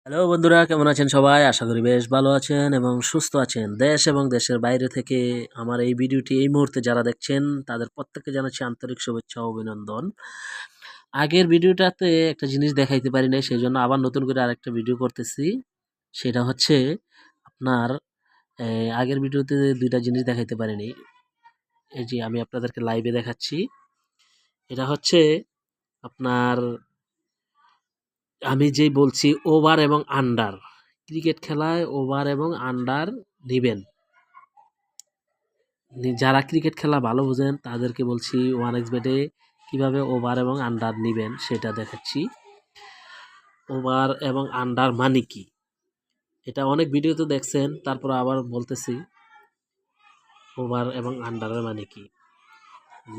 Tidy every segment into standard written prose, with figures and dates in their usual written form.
Hello বন্ধুরা, কেমন আছেন সবাই? আশা করি বেশ ভালো আছেন এবং সুস্থ আছেন। দেশ এবং দেশের বাইরে থেকে আমার এই ভিডিওটি এই মুহূর্তে যারা দেখছেন তাদের প্রত্যেককে জানাচ্ছি আন্তরিক শুভেচ্ছা ও অভিনন্দন। আগের ভিডিওটাতে একটা জিনিস দেখাইতে পারি নাই, সেজন্য আবার নতুন করে আরেকটা ভিডিও করতেছি। সেটা হচ্ছে আপনার আগের ভিডিওতে ২ টা জিনিস দেখাইতে পারিনি। এই যে আমি আপনাদেরকে লাইভে দেখাচ্ছি। এটা হচ্ছে আপনার আমি যেই বলছি ওভার এবং আন্ডার। ক্রিকেট খেলায় ওভার এবং আন্ডার নিবেন। যারা ক্রিকেট খেলা ভালো বোঝেন তাদেরকে বলছি 1xBet এ কিভাবে ওভার এবং আন্ডার নিবেন সেটা দেখাচ্ছি। ওভার এবং আন্ডার মানে কি? এটা অনেক ভিডিওতে দেখছেন, তারপর আবার বলতেছি ওভার এবং আন্ডারের মানে কি?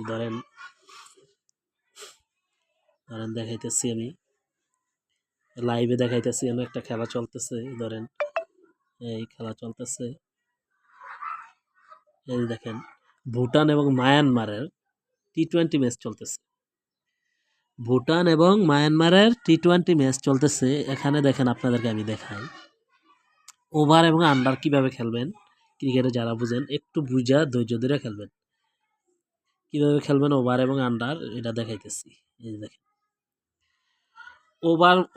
ধরেন দেখাইতেছি আমি। লাইভে দেখাইতেছি আমি, একটা খেলা চলতেছে, ধরেন এই খেলা চলতেছে। এই দেখেন ভুটান এবং মায়ানমারের টি-20 ম্যাচ চলতেছে। ভুটান এবং মায়ানমারের টি-20 ম্যাচ চলতেছে। এখানে দেখেন আপনাদেরকে আমি দেখাই। ওভার এবং আন্ডার কিভাবে খেলবেন, ক্রিকেটে যারা বুঝেন একটু বুঝা ধৈর্য ধরে খেলবেন। কিভাবে খেলবেন ওভার এবং আন্ডার এটা দেখাইতেছি। এই যে দেখেন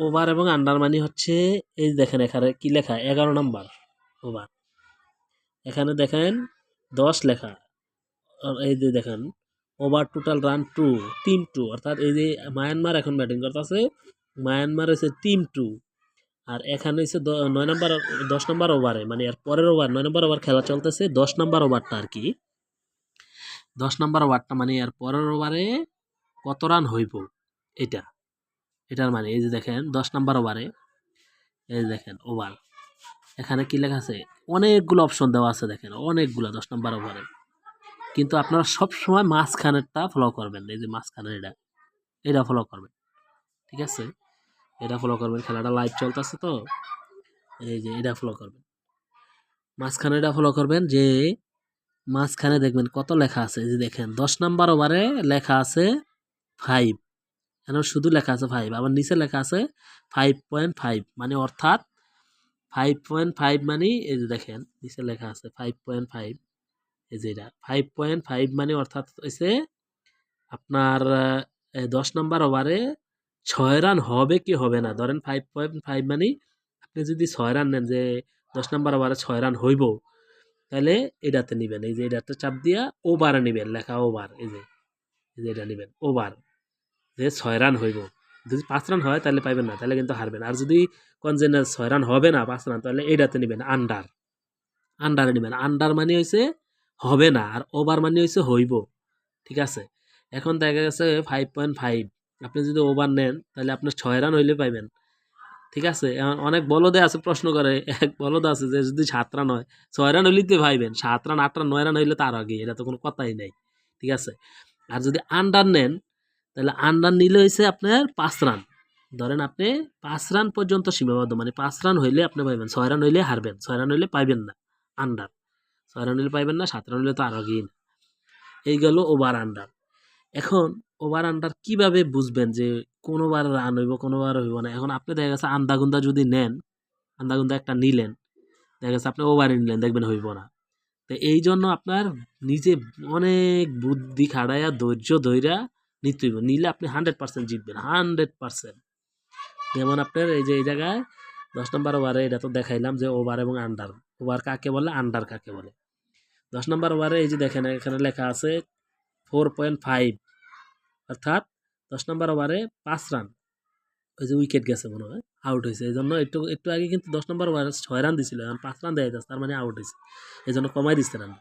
ওভার এবং আন্ডার মানে হচ্ছে, এই দেখেন এখানে কি লেখা 11 নাম্বার ওভার। এখানে দেখেন 10 লেখা। আর এই যে দেখেন ওভার টোটাল রান 2, টিম 2, অর্থাৎ এই যে মায়ানমার এখন ব্যাটিং করতেছে, মায়ানমার হচ্ছে টিম 2। আর এখানে হচ্ছে 9 নাম্বার 10 নাম্বার ওভারে, মানে এর পরের ওভার 9 নাম্বার ওভার খেলা চলতেছে। 10 নাম্বার ওভারটা আর কি, 10 নাম্বার ওভারটা মানে এর পরের ওভারে কত রান হইব এটা, এটার মানে এই যে দেখেন 10 নাম্বার ওভারে, এই যে দেখেন ওভার, এখানে কি লেখা আছে, অনেকগুলো অপশন দেওয়া আছে, দেখেন অনেকগুলো 10 নাম্বার ওভারে। কিন্তু আপনারা সব সময় মাঝখানেরটা ফলো করবেন, এই যে মাঝখানের এটা ফলো করবেন, ঠিক আছে? এটা ফলো করবেন, খেলাটা লাইভ চলতেছে তো, এই যে এটা ফলো করবেন, মাঝখানে এটা ফলো করবেন। যে মাঝখানে দেখবেন কত লেখা আছে, এই যে দেখেন 10 নাম্বার ওভারে লেখা আছে 5, এখানে শুধু লেখা আছে 5, আবার নিচে লেখা আছে 5.5, মানে অর্থাৎ 5.5 মানে এই যে দেখেন নিচে লেখা আছে 5.5, এই যে এটা 5.5 মানে অর্থাৎ হচ্ছে আপনার 10 নাম্বার ওভারে 6 রান হবে কি হবে না। ধরেন 5.5 মানে আপনি যদি 6 রান নেন, যে 10 নাম্বার ওভারে 6 রান হইব, তাহলে এটাতে নিবেন, এই যে এটাতে চাপ দিয়া ওভারে নিবেন, লেখা ওভার, এই যে এটা নিবেন ওভার, যে 6 রান হইব। যদি 5 রান হয় তাহলে পাইবেন না, তাহলে কিন্তু হারবেন। আর যদি কোন যে 6 রান হবে না, 5 রান, তাহলে এটাতে নিবেন আন্ডার, আন্ডারে নিবেন। আন্ডার মানে হইছে হবে না, আর ওভার মানে হইছে হইব, ঠিক আছে? এখন দেখা গেছে 5.5, আপনি যদি ওভার নেন তাহলে আপনার 6 রান হইলে পাইবেন, ঠিক আছে? এখন অনেক বলদে আছে প্রশ্ন করে, এক বলদ আছে যে যদি 7 রান হয়, 6 রান হইলেই তো পাইবেন, 7 রান 8 রান 9 রান হইলে তার আগে, এটা তো কোনো কথাই নাই, ঠিক আছে? আর যদি আন্ডার নেন, তাহলে আন্ডার নিলে হইছে আপনার 5 রান। ধরেন আপনি 5 রান পর্যন্ত সীমাবদ্ধ, মানে 5 রান হইলে আপনি পাইবেন, 6 রান হইলে হারবেন, 6 রান হইলে পাইবেন না আন্ডার, 6 রান হইলে পাইবেন না, 7 রান হইলে তো আর আগেই না। এই গেল ওভার আন্ডার। এখন ওভার আন্ডার কিভাবে বুঝবেন যে কোনোবার রান হইব কোনোবার হইব না? এখন আপনি দেখা গেছে আন্দাগুন্দা যদি নেন, আন্দাগুন্দা একটা নিলেন, দেখা গেছে আপনি ওভারে নিলেন, দেখবেন হইব না। তো এই জন্য আপনার নিজে অনেক বুদ্ধি খাটাইয়া ধৈর্য ধইরা নিতে হইব, নিলে আপনি 100% জিতবেন, 100%। যেমন আপনার এই যে এই জায়গায় 10 নম্বর ওভারে এটা তো দেখাইলাম যে ওভার এবং আন্ডার, ওভার কাকে বলে আন্ডার কাকে বলে। 10 নম্বর ওভারে এই যে দেখেন এখানে লেখা আছে 4.5, অর্থাৎ 10 নম্বর ওভারে 5 রান, ওই যে উইকেট গেছে মনে হয়, আউট হয়েছে, এই জন্য একটু একটু আগে কিন্তু 10 নম্বর ওভারে 6 রান দিছিল, এখন 5 রান দেয় যাচ্ছে, তার মানে আউট হয়েছে, এই জন্য কমাই দিচ্ছে রান।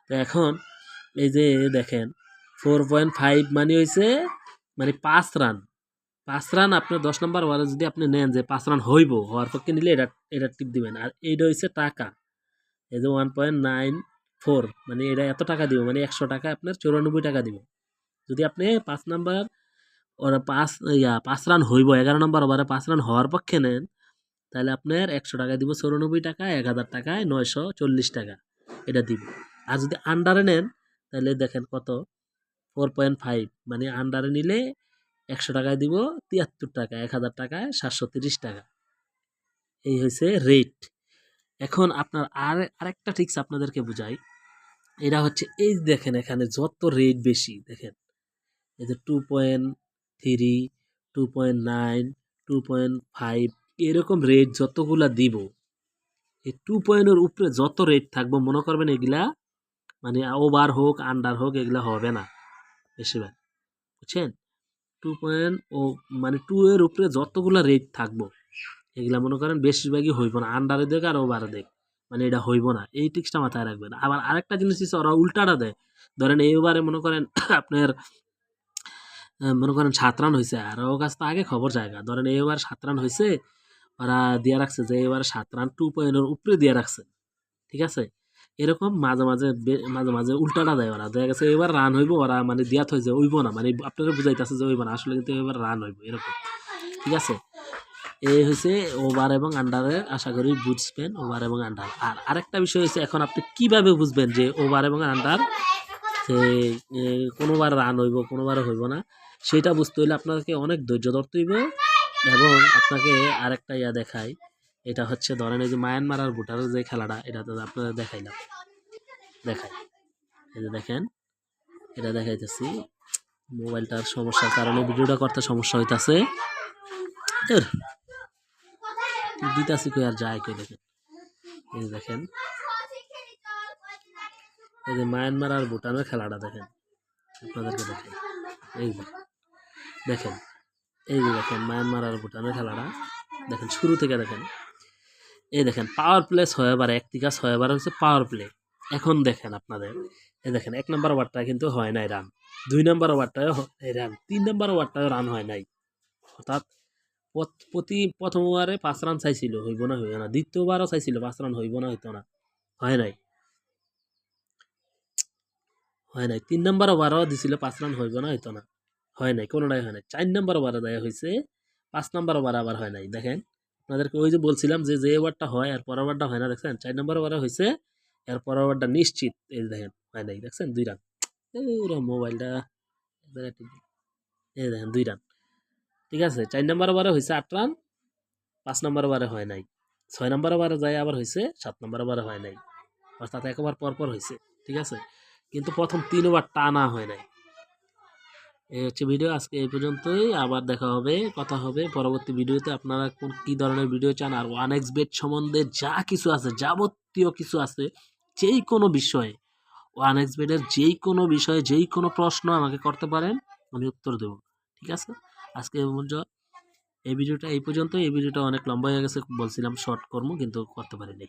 তো এখন এই যে দেখেন 4.5 মানে হয়েছে মানে 5 রান, 5 রান আপনার 10 নম্বর ওভারে যদি আপনি নেন যে 5 রান হইব, হওয়ার পক্ষে নিলে এটা টিপ দিবেন। আর এইটা হচ্ছে টাকা, এই যে 1.94, মানে এটা এত টাকা দিব, মানে 100 টাকা আপনার 94 টাকা দিব। যদি আপনি 5 নাম্বার ওরা 5 রান হইব 11 নম্বর ওভারে 5 রান হওয়ার পক্ষে নেন, তাহলে আপনার 100 টাকা দিব 94 টাকা, 1000 টাকায় 940 টাকা এটা দিব। আর যদি আন্ডারে নেন তাহলে দেখেন কত, 4.5, মানে আন্ডারে নিলে 100 টাকায় দিব 73 টাকা, 1000 টাকায় 730 টাকা। এই হয়েছে রেট। এখন আপনার আরেকটা ট্রিক্স আপনাদেরকে বুঝাই। এটা হচ্ছে এই দেখেন এখানে যত রেট বেশি দেখেন, এই যে 2.3, 2.9, 2.5 এরকম রেট যতগুলা দিব, এই 2 উপরে যত রেট থাকবো মনে করবেন এগুলা মানে ওভার হোক আন্ডার হোক এগুলা হবে না বেশিরভাগ, বুঝছেন? 2 ও মানে 2 এর উপরে যতগুলা রেট থাকবো এগুলা মনে করেন বেশিরভাগই হইব না, আন্ডারে দেখ আর ওভারে দেখ, মানে এটা হইব না। এই ট্রিক্সটা মাথায় রাখবেন। আবার আরেকটা জিনিস হচ্ছে ওরা উল্টাটা দেয়। ধরেন এইবারে মনে করেন আপনার মনে করেন 7 রান হয়েছে আর ও কাছ তো আগে খবর জায়গা, ধরেন এবার 7 রান হয়েছে, ওরা দিয়ে রাখছে যে এবার 7 রান 2 উপরে দিয়ে রাখছে, ঠিক আছে? এরকম মাঝে মাঝে মাঝে মাঝে উল্টাটা দেয় ওরা, দেখা গেছে এবার রান হইব ওরা মানে দিয়াত হয়েছে হইব না, মানে আপনারা বুঝাইতেছে যে হইব না, আসলে কিন্তু এবার রান হইব এরকম, ঠিক আছে? এই হচ্ছে ওভার এবং আন্ডারের, আশা করি বুঝবেন ওভার এবং আন্ডার। আর আরেকটা বিষয় হচ্ছে এখন আপনি কিভাবে বুঝবেন যে ওভার এবং আন্ডার, যে কোনোবার রান হইব কোনোবার হইব না, সেটা বুঝতে হইলে আপনাকে অনেক ধৈর্য ধরতে হইব। এবং আপনাকে আরেকটা দেখাই, এটা হচ্ছে ধরেন এই যে মায়ানমার আর ভুটানের যে খেলাটা, এটা তো আপনাদের দেখাইলাম, দেখাই এই যে দেখেন, এটা দেখাইতেছি। মোবাইলটার সমস্যার কারণে ভিডিওটা করতে সমস্যা হইতাছে, দিতাছি কই আর যায় কই, দেখেন এই যে দেখেন, এই যে মায়ানমার আর ভুটানের খেলাটা দেখেন, আপনাদেরকে দেখেন, এই যে দেখেন, এই যে দেখেন মায়ানমার আর ভুটানের খেলাটা দেখেন, শুরু থেকে দেখেন, এই দেখেন পাওয়ার প্লে 6 বার, 1 থেকে 6 বার হচ্ছে পাওয়ার প্লে। এখন দেখেন আপনাদের, এই দেখেন 1 নম্বর ওভারটা কিন্তু হয় নাই রান, 2 নম্বর ওভারটাও রান, 3 নম্বর ওভারটাও রান হয় নাই। অর্থাৎ প্রথম ওভারে 5 রান চাইছিল, হইব না হইব না, দ্বিতীয়বারও চাইছিল 5 রান, হইব না হইতো না, হয় নাই, হয় নাই। 3 নম্বর ওভারও দিছিল 5 রান, হইব না হইতো না, হয় নাই, কোনোটাই হয় নাই। 4 নম্বর ওভারে দেয়া হয়েছে, 5 নম্বর ওভার আবার হয় নাই। দেখেন আপনাদেরকে ওই যে বলছিলাম যে যে ওভারটা হয় আর পরের ওভারটা হয় না, দেখছেন 4 নম্বর ওভারে হয়েছে, এর পরের ওভারটা নিশ্চিত, এই যে দেখেন হয় নাই, দেখছেন 2 রান, মোবাইলটা এই দেখেন 2 রান, ঠিক আছে? 4 নম্বর ওভারে হয়েছে 8 রান, 5 নম্বর ওভারে হয় নাই, 6 নম্বর ওভারে যায় আবার হয়েছে, 7 নম্বর ওভারে হয় নাই, অর্থাৎ এক ওভার পর পর হয়েছে, ঠিক আছে? কিন্তু প্রথম 3 ওভার টানা হয় নাই। এই হচ্ছে ভিডিও, আজকে এই পর্যন্তই। আবার দেখা হবে, কথা হবে পরবর্তী ভিডিওতে। আপনারা কোন কি ধরনের ভিডিও চান আর 1xBet সম্বন্ধে যা কিছু আছে, যাবতীয় কিছু আছে, যেই কোনো বিষয়ে 1xBet এর যেই কোনো বিষয়ে যেই কোনো প্রশ্ন আমাকে করতে পারেন, আমি উত্তর দেব, ঠিক আছে? আজকে এই ভিডিওটা এই পর্যন্ত। এই ভিডিওটা অনেক লম্বা হয়ে গেছে, বলছিলাম শর্ট করবো কিন্তু করতে পারিনি।